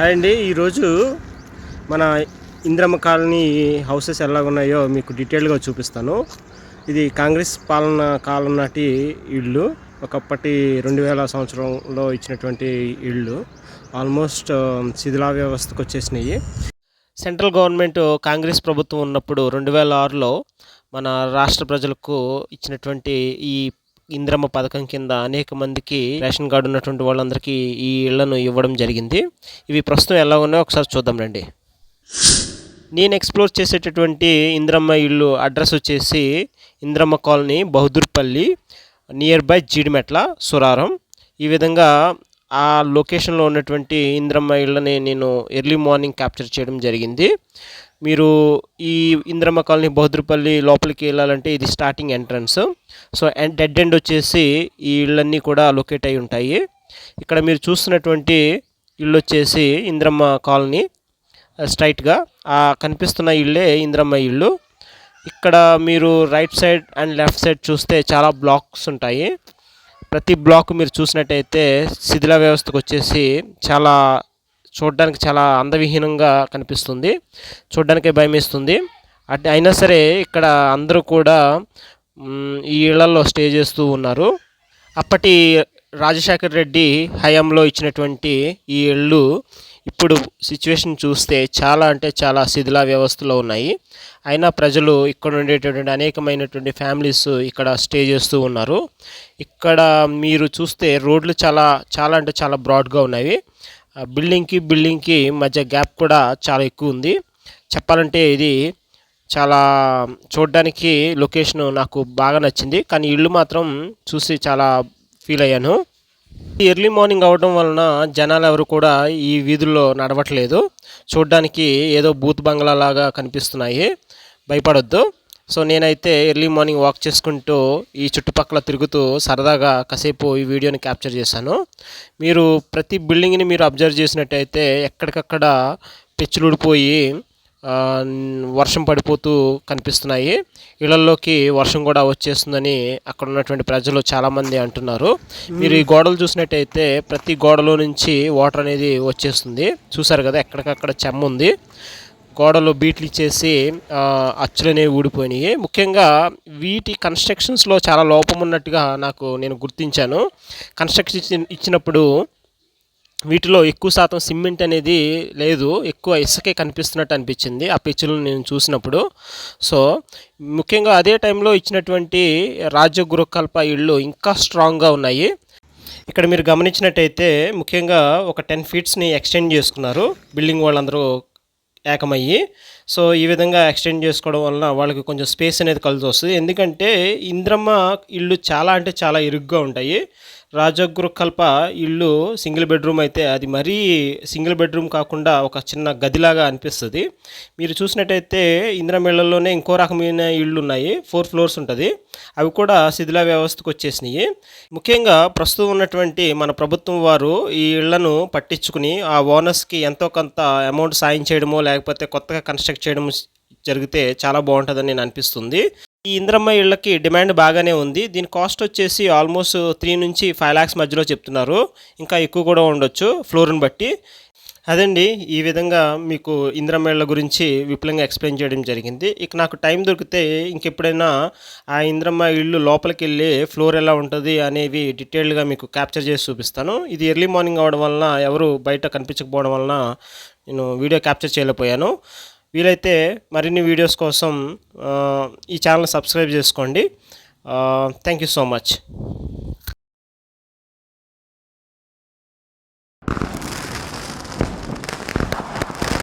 Hi అండి. ఈరోజు మన ఇంద్రమ్మ కాలనీ హౌసెస్ ఎలాగున్నాయో మీకు డీటెయిల్గా చూపిస్తాను. ఇది కాంగ్రెస్ పాలన కాలం నాటి ఇళ్ళు. ఒకప్పటి 2000 సంవత్సరంలో ఇచ్చినటువంటి ఇళ్ళు ఆల్మోస్ట్ శిథిలా వ్యవస్థకు వచ్చేసినాయి. సెంట్రల్ గవర్నమెంట్ కాంగ్రెస్ ప్రభుత్వం ఉన్నప్పుడు 2006లో మన రాష్ట్ర ప్రజలకు ఇచ్చినటువంటి ఈ ఇంద్రమ్మ పథకం కింద అనేక మందికి రేషన్ కార్డు ఉన్నటువంటి వాళ్ళందరికీ ఈ ఇళ్లను ఇవ్వడం జరిగింది. ఇవి ప్రస్తుతం ఎలా ఉన్నాయో ఒకసారి చూద్దాం రండి. నేను ఎక్స్ప్లోర్ చేసేటటువంటి ఇంద్రమ్మ ఇల్లు అడ్రస్ వచ్చేసి Indiramma colony, Bahadurpally, near by Jeedimetla, Suraram. ఈ విధంగా ఆ లొకేషన్లో ఉన్నటువంటి ఇంద్రమ్మ ఇళ్ళని నేను ఎర్లీ మార్నింగ్ క్యాప్చర్ చేయడం జరిగింది. మీరు ఈ ఇంద్రమ్మ కాలనీ బహదూర్పల్లి లోపలికి వెళ్ళాలంటే ఇది starting entrance. So dead end వచ్చేసి ఈ ఇళ్ళన్నీ కూడా లొకేట్ అయి ఉంటాయి. ఇక్కడ మీరు చూస్తున్నటువంటి ఇల్లు వచ్చేసి ఇంద్రమ్మ కాలనీ. స్ట్రైట్గా ఆ కనిపిస్తున్న ఇళ్ళే ఇంద్రమ్మ ఇల్లు. ఇక్కడ మీరు right side and left side చూస్తే చాలా బ్లాక్స్ ఉంటాయి. ప్రతి బ్లాక్ మీరు చూసినట్టయితే శిథిల వ్యవస్థకు వచ్చేసి చూడడానికి చాలా అందవిహీనంగా కనిపిస్తుంది. చూడడానికే భయమేస్తుంది. అయినా సరే ఇక్కడ అందరూ కూడా ఈ ఇళ్లలో స్టే చేస్తూ ఉన్నారు. అప్పటి రాజశేఖర్ రెడ్డి హయాంలో ఇచ్చినటువంటి ఈ ఇళ్ళు ఇప్పుడు సిచ్యువేషన్ చూస్తే చాలా అంటే చాలా శిథిల వ్యవస్థలో ఉన్నాయి. అయినా ప్రజలు ఇక్కడ ఉండేటటువంటి అనేకమైనటువంటి ఫ్యామిలీస్ ఇక్కడ స్టే చేస్తూ ఉన్నారు. ఇక్కడ మీరు చూస్తే రోడ్లు చాలా అంటే చాలా బ్రాడ్గా ఉన్నాయి. బిల్డింగ్కి మధ్య గ్యాప్ కూడా చాలా ఎక్కువ ఉంది. చెప్పాలంటే ఇది చాలా చూడడానికి లొకేషన్ నాకు బాగా నచ్చింది. కానీ ఇల్లు మాత్రం చూసి చాలా ఫీల్ అయ్యాను. ఎర్లీ మార్నింగ్ అవడం వలన జనాలు ఎవరు కూడా ఈ వీధుల్లో నడవట్లేదు. చూడడానికి ఏదో బూత్ బంగ్లా లాగా కనిపిస్తున్నాయి. భయపడొద్దు. సో నేనైతే ఎర్లీ మార్నింగ్ వాక్ చేసుకుంటూ ఈ చుట్టుపక్కల తిరుగుతూ సరదాగా కాసేపు ఈ వీడియోని క్యాప్చర్ చేశాను. మీరు ప్రతి బిల్డింగ్ని మీరు అబ్జర్వ్ చేసినట్టయితే ఎక్కడికక్కడ పెచ్చులు ఊడిపోయి వర్షం పడిపోతూ కనిపిస్తున్నాయి. ఇళ్లలోకి వర్షం కూడా వచ్చేస్తుందని అక్కడ ఉన్నటువంటి ప్రజలు చాలామంది అంటున్నారు. మీరు ఈ గోడలు చూసినట్టయితే ప్రతి గోడలో నుంచి వాటర్ అనేది వచ్చేస్తుంది. చూసారు కదా, ఎక్కడికక్కడ చెమ్మ ఉంది. గోడలు బీట్లు ఇచ్చేసి అచ్చులనేవి ఊడిపోయినాయి. ముఖ్యంగా వీటి కన్స్ట్రక్షన్స్లో చాలా లోపం ఉన్నట్టుగా నేను గుర్తించాను. కన్స్ట్రక్షన్ ఇచ్చినప్పుడు వీటిలో ఎక్కువ శాతం సిమెంట్ అనేది లేదు, ఎక్కువ ఇసుకే కనిపిస్తున్నట్టు అనిపించింది ఆ పిచ్చులను నేను చూసినప్పుడు. సో ముఖ్యంగా అదే టైంలో ఇచ్చినటువంటి రాజగృహకల్ప ఇళ్ళు ఇంకా స్ట్రాంగ్గా ఉన్నాయి. ఇక్కడ మీరు గమనించినట్టయితే ముఖ్యంగా ఒక 10 ఫీట్స్ని ఎక్స్టెండ్ చేసుకున్నారు బిల్డింగ్ వాళ్ళందరూ ఏకమయ్యి. సో ఈ విధంగా ఎక్స్టెండ్ చేసుకోవడం వలన వాళ్ళకి కొంచెం స్పేస్ అనేది కలిసి వస్తుంది. ఎందుకంటే ఇంద్రమ్మ ఇళ్ళు చాలా అంటే చాలా ఇరుగ్గా ఉంటాయి. రాజగృహకల్ప ఇల్లు సింగిల్ బెడ్రూమ్ అయితే అది మరీ సింగిల్ బెడ్రూమ్ కాకుండా ఒక చిన్న గదిలాగా అనిపిస్తుంది. మీరు చూసినట్టయితే ఇంద్రమ్మ ఇళ్లలోనే ఇంకో రకమైన ఇళ్ళు ఉన్నాయి. 4 ఫ్లోర్స్ ఉంటుంది. అవి కూడా శిథిల వ్యవస్థకు వచ్చేసినాయి. ముఖ్యంగా ప్రస్తుతం ఉన్నటువంటి మన ప్రభుత్వం వారు ఈ ఇళ్లను పట్టించుకుని ఆ ఓనర్స్కి ఎంతో కొంత అమౌంట్ సాయం చేయడమో లేకపోతే కొత్తగా కన్స్ట్రక్ట్ చేయడం జరిగితే చాలా బాగుంటుందని నేను అనిపిస్తుంది. ఈ ఇంద్రమ్మ ఇళ్ళకి డిమాండ్ బాగానే ఉంది. దీని కాస్ట్ వచ్చేసి ఆల్మోస్ట్ 3 నుంచి 5 lakhs మధ్యలో చెప్తున్నారు. ఇంకా ఎక్కువ కూడా ఉండొచ్చు ఫ్లోర్ని బట్టి. అదండి, ఈ విధంగా మీకు ఇంద్రమ్మ ఇళ్ళ గురించి విపులంగా ఎక్స్ప్లెయిన్ చేయడం జరిగింది. ఇక నాకు టైం దొరికితే ఇంకెప్పుడైనా ఆ ఇంద్రమ్మ ఇల్లు లోపలికి వెళ్ళి ఫ్లోర్ ఎలా ఉంటుంది అనేవి డీటెయిల్డ్గా మీకు క్యాప్చర్ చేసి చూపిస్తాను. ఇది ఎర్లీ మార్నింగ్ అవడం వలన ఎవరు బయట కనిపించకపోవడం వలన నేను వీడియో క్యాప్చర్ చేయలేకపోయాను. వీలైతే మరిన్ని వీడియోస్ కోసం ఈ ఛానల్ సబ్స్క్రైబ్ చేసుకోండి. Thank you so much.